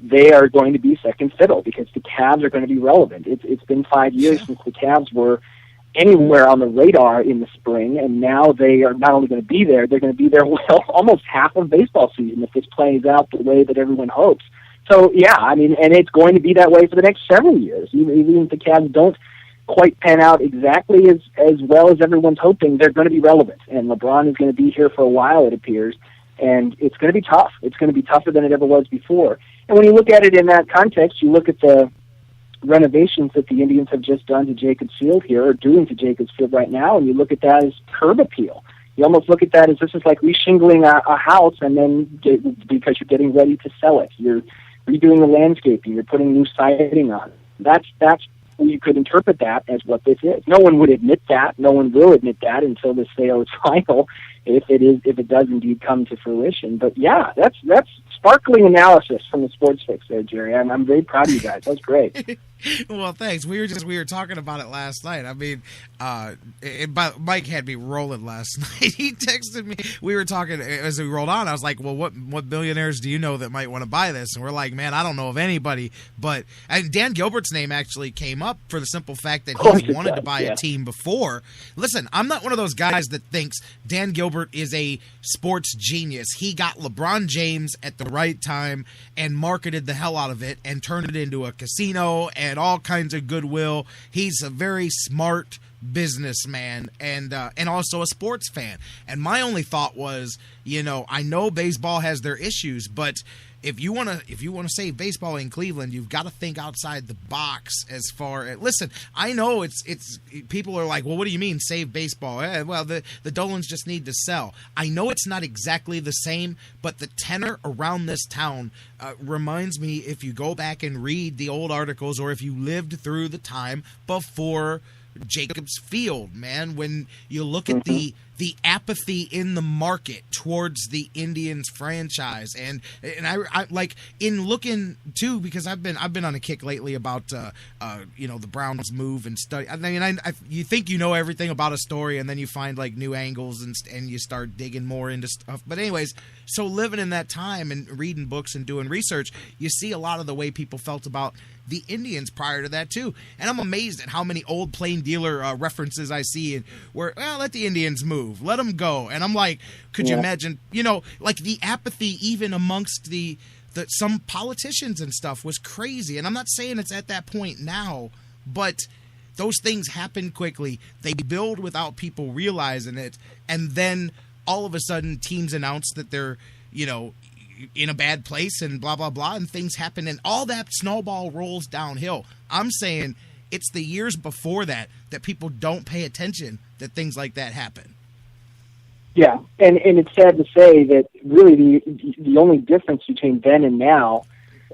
they are going to be second fiddle because the Cavs are going to be relevant. It's been 5 years since the Cavs were anywhere on the radar in the spring, and now they are not only going to be there, they're going to be there, well, almost half of baseball season if this plays out the way that everyone hopes. So, yeah, I mean, and it's going to be that way for the next several years. Even if the Cavs don't quite pan out exactly as well as everyone's hoping, they're going to be relevant. And LeBron is going to be here for a while, it appears, and it's going to be tough. It's going to be tougher than it ever was before. And when you look at it in that context, you look at the renovations that the Indians have just done to Jacobs Field here, or doing to Jacobs Field right now, and you look at that as curb appeal. You almost look at that as this is like reshingling a house, and then because you're getting ready to sell it, you're redoing the landscaping, you're putting new siding on. That's you could interpret that as what this is. No one would admit that. No one will admit that until the sale is final, if it does indeed come to fruition. But yeah, that's sparkling analysis from the Sports Fix there, Jerry. I'm very proud of you guys. That was great. Well, thanks. We were talking about it last night. I mean, Mike had me rolling last night. He texted me. We were talking as we rolled on. I was like, "Well, what billionaires do you know that might want to buy this?" And we're like, "Man, I don't know of anybody." But Dan Gilbert's name actually came up for the simple fact that he's wanted to buy a team before. Listen, I'm not one of those guys that thinks Dan Gilbert is a sports genius. He got LeBron James at the right time and marketed the hell out of it and turned it into a casino and all kinds of goodwill. He's a very smart businessman and also a sports fan. And my only thought was, I know baseball has their issues, but if you want to save baseball in Cleveland, you've got to think outside the box. As far as, listen, I know it's people are like, well, what do you mean save baseball? Well, the Dolans just need to sell. I know it's not exactly the same, but the tenor around this town reminds me, if you go back and read the old articles, or if you lived through the time before Jacobs Field, man, when you look at the apathy in the market towards the Indians franchise, and I like in looking too, because I've been on a kick lately about the Browns move and study. I mean, you think you know everything about a story, and then you find like new angles and you start digging more into stuff. But anyways, so living in that time and reading books and doing research, you see a lot of the way people felt about the Indians prior to that too. And I'm amazed at how many old plain dealer references I see where, well, let the Indians move, let them go. And I'm like, could you imagine, like the apathy even amongst the some politicians and stuff was crazy. And I'm not saying it's at that point now, but those things happen quickly. They build without people realizing it. And then all of a sudden teams announce that they're, in a bad place and blah, blah, blah, and things happen, and all that snowball rolls downhill. I'm saying it's the years before that people don't pay attention that things like that happen. Yeah, and it's sad to say that really the only difference between then and now,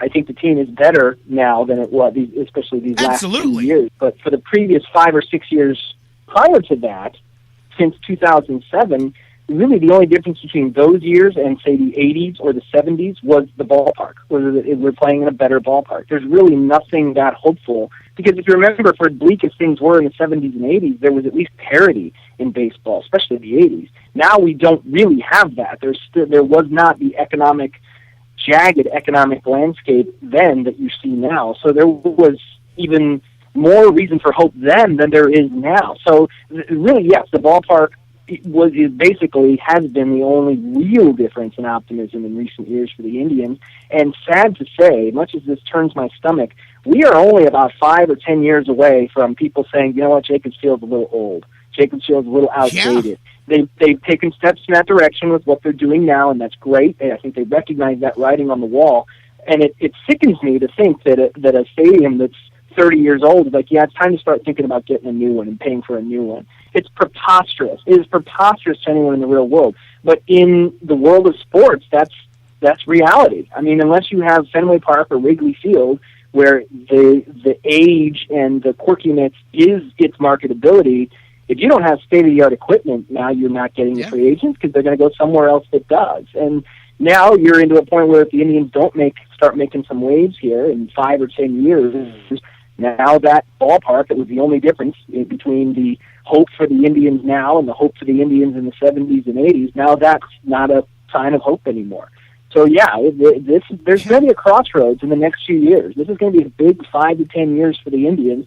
I think the team is better now than it was, especially these last 2 years. But for the previous 5 or 6 years prior to that, since 2007, really the only difference between those years and, say, the 80s or the 70s was the ballpark, whether we're playing in a better ballpark. There's really nothing that hopeful, because if you remember, for as bleak as things were in the 70s and 80s, there was at least parity in baseball, especially the 80s. Now we don't really have that. There was not the jagged economic landscape then that you see now. So there was even more reason for hope then than there is now. So really, yes, the ballpark basically has been the only real difference in optimism in recent years for the Indians. And sad to say, much as this turns my stomach, we are only about 5 or 10 years away from people saying, you know what, Jacobs Field's a little old. Jacobs Field's a little outdated. Yeah. They've taken steps in that direction with what they're doing now, and that's great. I think they recognize that writing on the wall. And it sickens me to think that a stadium that's 30 years old is like, yeah, it's time to start thinking about getting a new one and paying for a new one. It's preposterous. It is preposterous to anyone in the real world. But in the world of sports, that's reality. I mean, unless you have Fenway Park or Wrigley Field, where the age and the quirkiness is its marketability, if you don't have state-of-the-art equipment, now you're not getting the free agents because they're going to go somewhere else that does. And now you're into a point where if the Indians don't start making some waves here in 5 or 10 years, now that ballpark, that was the only difference between the hope for the Indians now and the hope for the Indians in the 70s and 80s, now that's not a sign of hope anymore. So yeah, there's going to be a crossroads in the next few years. This is going to be a big 5 to 10 years for the Indians,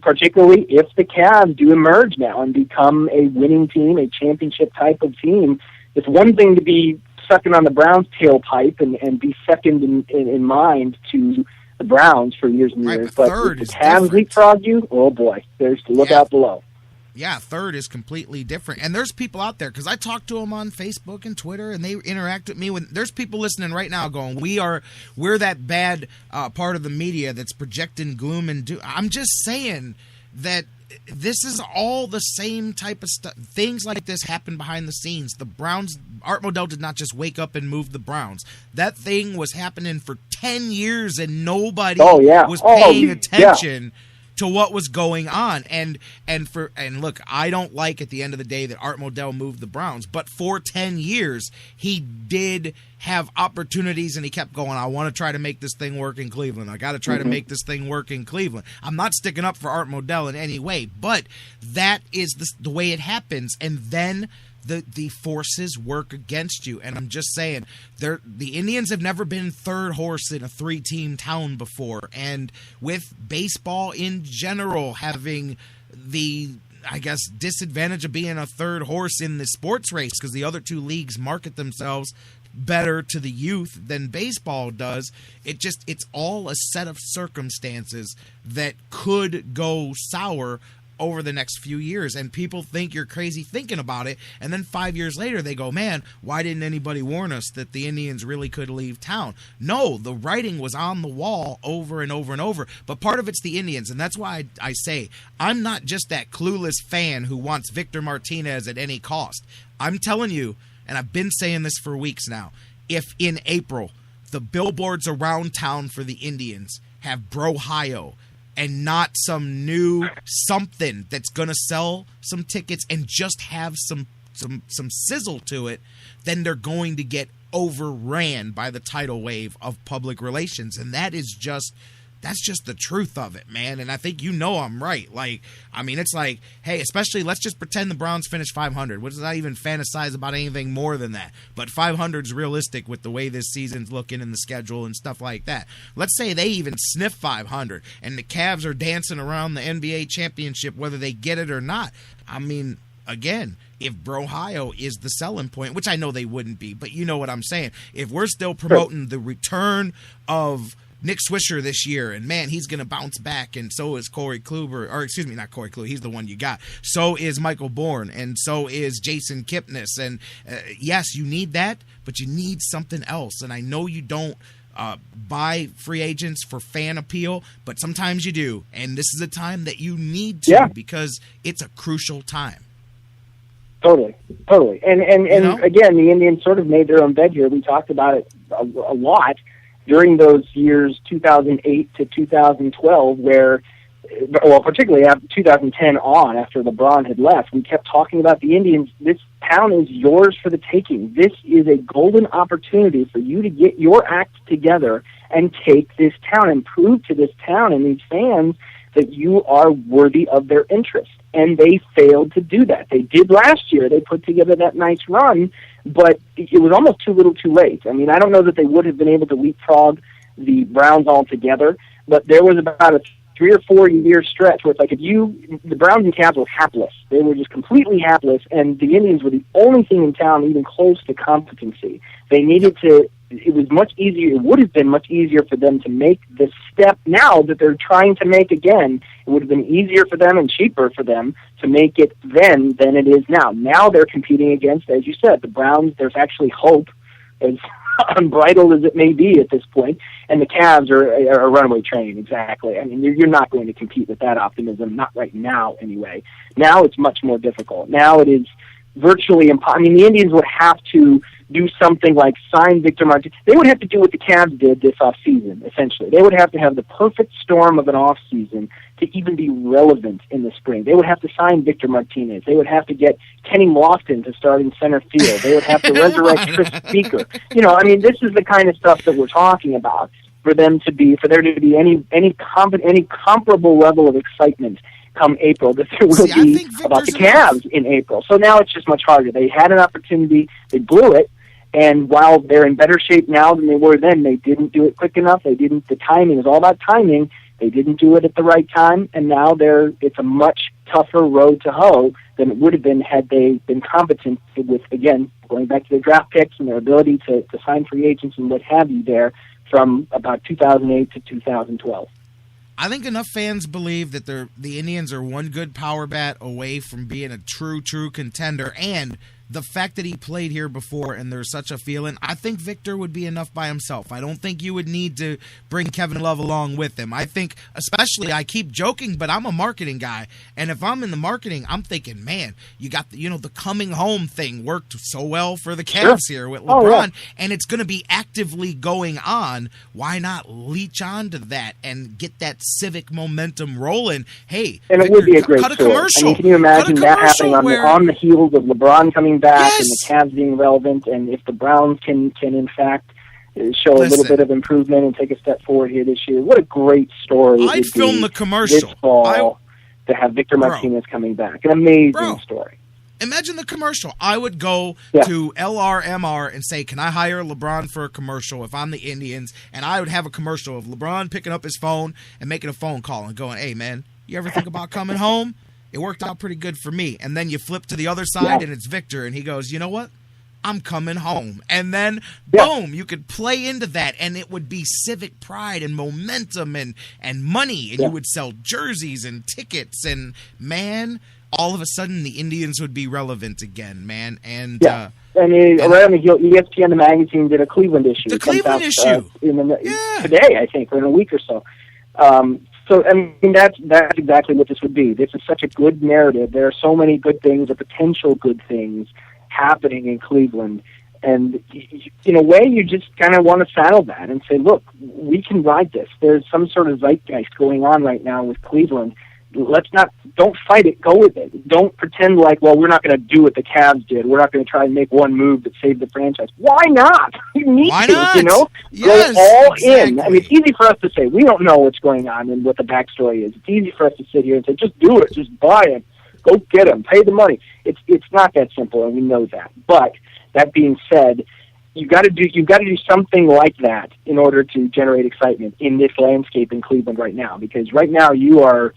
particularly if the Cavs do emerge now and become a winning team, a championship type of team. It's one thing to be sucking on the Browns' tailpipe and be second in mind to the Browns for years and years. But if the Cavs leapfrog you, oh boy, there's to look out below. Yeah, third is completely different. And there's people out there, because I talk to them on Facebook and Twitter, and they interact with me. There's people listening right now going, we're that bad part of the media that's projecting gloom and doom. I'm just saying that this is all the same type of stuff. Things like this happen behind the scenes. The Browns, Art Modell did not just wake up and move the Browns. That thing was happening for 10 years, and nobody was paying attention to what was going on. And look, I don't like at the end of the day that Art Modell moved the Browns, but for 10 years he did have opportunities, and he kept going, I want to try to make this thing work in Cleveland. I got to try to make this thing work in Cleveland. I'm not sticking up for Art Modell in any way, but that is the way it happens. And then the forces work against you. And I'm just saying, the Indians have never been third horse in a 3-team town before. And with baseball in general having the, I guess, disadvantage of being a third horse in the sports race, because the other two leagues market themselves better to the youth than baseball does, it's all a set of circumstances that could go sour over the next few years. And people think you're crazy thinking about it, and then 5 years later they go, man, why didn't anybody warn us that the Indians really could leave town? No, the writing was on the wall over and over and over. But part of it's the Indians, and that's why I say I'm not just that clueless fan who wants Victor Martinez at any cost. I'm telling you, and I've been saying this for weeks now, if in April the billboards around town for the Indians have Brohio and not some new something that's going to sell some tickets and just have some sizzle to it, then they're going to get overran by the tidal wave of public relations. And that's just the truth of it, man. And I think I'm right. Like, I mean, it's like, hey, especially let's just pretend the Browns finish 500. What does not even fantasize about anything more than that? But 500 is realistic with the way this season's looking in the schedule and stuff like that. Let's say they even sniff 500 and the Cavs are dancing around the NBA championship, whether they get it or not. I mean, again, if Brohio is the selling point, which I know they wouldn't be, but you know what I'm saying. If we're still promoting the return of Nick Swisher this year, and man, he's going to bounce back, and so is Corey Kluber, or excuse me, not Corey Kluber, he's the one you got. So is Michael Bourne, and so is Jason Kipnis, and yes, you need that, but you need something else, and I know you don't buy free agents for fan appeal, but sometimes you do, and this is a time that you need to, because it's a crucial time. Totally. And again, the Indians sort of made their own bed here. We talked about it a lot during those years, 2008 to 2012, where, well, particularly after 2010 on, after LeBron had left, we kept talking about the Indians. This town is yours for the taking. This is a golden opportunity for you to get your act together and take this town and prove to this town and these fans that you are worthy of their interest. And they failed to do that. They did last year. They put together that nice run, but it was almost too little too late. I mean, I don't know that they would have been able to leapfrog the Browns altogether, but there was about a 3 or 4 year stretch where it's like the Browns and Cavs were hapless. They were just completely hapless, and the Indians were the only thing in town even close to competency. They needed to, it was much easier, it would have been much easier for them to make the step now that they're trying to make again. It would have been easier for them and cheaper for them to make it then than it is now. Now they're competing against, as you said, the Browns. There's actually hope, as unbridled as it may be at this point, and the Cavs are a runaway train, exactly. I mean, you're not going to compete with that optimism, not right now anyway. Now it's much more difficult. Now it is virtually impossible. I mean, the Indians would have to do something like sign Victor Martinez. They would have to do what the Cavs did this offseason, essentially. They would have to have the perfect storm of an offseason to even be relevant in the spring. They would have to sign Victor Martinez. They would have to get Kenny Lofton to start in center field. They would have to resurrect Chris Spreaker. You know, I mean, this is the kind of stuff that we're talking about for there to be any comparable level of excitement come April that there will be about the Cavs in April. So now it's just much harder. They had an opportunity, they blew it, And while they're in better shape now than they were then, they didn't do it quick enough. The timing is all about timing. They didn't do it at the right time, and now it's a much tougher road to hoe than it would have been had they been competent with, again, going back to their draft picks and their ability to sign free agents and what have you there from about 2008 to 2012. I think enough fans believe that the Indians are one good power bat away from being a true contender, and the fact that he played here before and there's such a feeling, I think Victor would be enough by himself. I don't think you would need to bring Kevin Love along with him. I think, especially, I keep joking, but I'm a marketing guy, and if I'm in the marketing, I'm thinking, man, you got the coming home thing worked so well for the Cavs here with LeBron, and it's going to be actively going on. Why not leech onto that and get that civic momentum rolling? Hey, and Victor, it would be a great cut a story. commercial. I mean, can you imagine that happening on the heels of LeBron coming back yes. and the Cavs being relevant, and if the Browns can in fact show a little bit of improvement and take a step forward here this year, what a great story! I'd film the commercial this fall to have Victor Martinez coming back. An amazing story. Imagine the commercial. I would go to LRMR and say, can I hire LeBron for a commercial if I'm the Indians? And I would have a commercial of LeBron picking up his phone and making a phone call and going, hey, man, you ever think about coming home? It worked out pretty good for me. And then you flip to the other side and it's Victor, and he goes, you know what? I'm coming home. And then, boom, you could play into that, and it would be civic pride and momentum and money, and you would sell jerseys and tickets, and, man, all of a sudden the Indians would be relevant again, man. And right on the heel, ESPN the Magazine did a Cleveland issue. The Cleveland issue. Today, I think, or in a week or so. So, I mean, that's exactly what this would be. This is such a good narrative. There are so many good things, or potential good things, happening in Cleveland. And in a way, you just kind of want to saddle that and say, look, we can ride this. There's some sort of zeitgeist going on right now with Cleveland. Don't fight it, go with it. Don't pretend like, well, we're not going to do what the Cavs did. We're not going to try and make one move that saved the franchise. Why not? You need to, Yes, go all in. I mean, it's easy for us to say, we don't know what's going on and what the backstory is. It's easy for us to sit here and say, just do it, just buy it, go get him, pay the money. It's not that simple, and we know that. But that being said, you've got to do something like that in order to generate excitement in this landscape in Cleveland right now. Because right now you are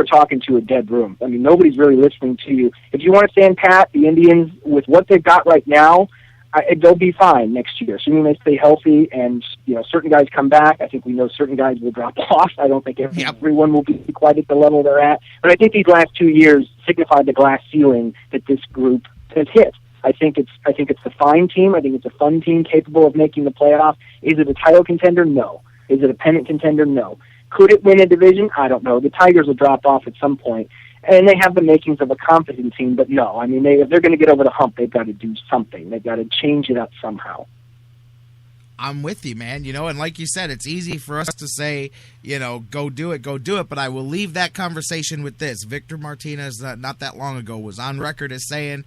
talking to a dead room. I mean, nobody's really listening to you. If you want to stand pat, the Indians, with what they've got right now, they'll be fine next year, assuming they stay healthy and certain guys come back. I think we know certain guys will drop off. I don't think everyone will be quite at the level they're at. But I think these last 2 years signified the glass ceiling that this group has hit. I think it's a fine team. I think it's a fun team capable of making the playoffs. Is it a title contender? No. Is it a pennant contender? No. Could it win a division? I don't know. The Tigers will drop off at some point. And they have the makings of a competent team, but no. I mean, if they're going to get over the hump, they've got to do something. They've got to change it up somehow. I'm with you, man. And like you said, it's easy for us to say, go do it, but I will leave that conversation with this. Victor Martinez, not that long ago, was on record as saying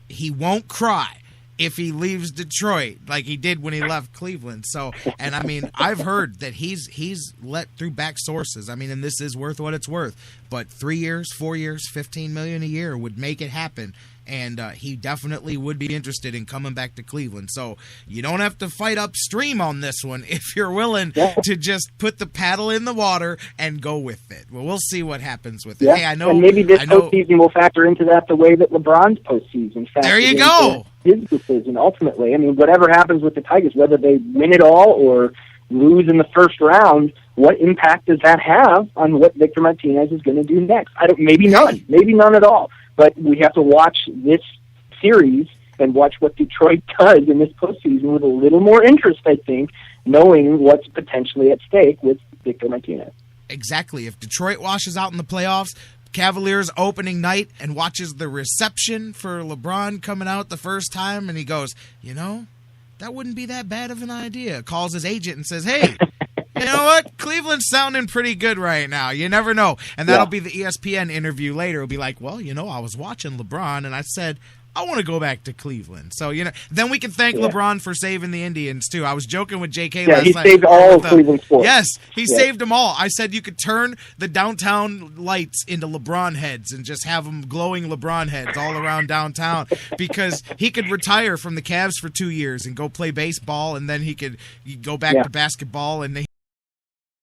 he won't cry if he leaves Detroit like he did when he left Cleveland. So, and I mean, I've heard that he's let through back sources. I mean, and this is worth what it's worth, but 3 years, 4 years, $15 million a year would make it happen. And he definitely would be interested in coming back to Cleveland. So you don't have to fight upstream on this one if you're willing to just put the paddle in the water and go with it. Well, we'll see what happens with it. Yeah. Hey, I know. And maybe this postseason will factor into that the way that LeBron's postseason factors there you go. His decision ultimately. I mean, whatever happens with the Tigers, whether they win it all or lose in the first round, what impact does that have on what Victor Martinez is going to do next? Maybe none at all. But we have to watch this series and watch what Detroit does in this postseason with a little more interest, I think, knowing what's potentially at stake with Victor Martinez. Exactly. If Detroit washes out in the playoffs, Cavaliers opening night, and watches the reception for LeBron coming out the first time, and he goes, that wouldn't be that bad of an idea. Calls his agent and says, hey, you know what? Cleveland's sounding pretty good right now. You never know. And that'll be the ESPN interview later. It'll be like, well, I was watching LeBron, and I said, I want to go back to Cleveland. So, then we can thank LeBron for saving the Indians, too. I was joking with JK last night. Yeah, he saved all of Cleveland sports. Yes, he saved them all. I said you could turn the downtown lights into LeBron heads and just have them glowing LeBron heads all around downtown because he could retire from the Cavs for 2 years and go play baseball, and then he could go back to basketball, and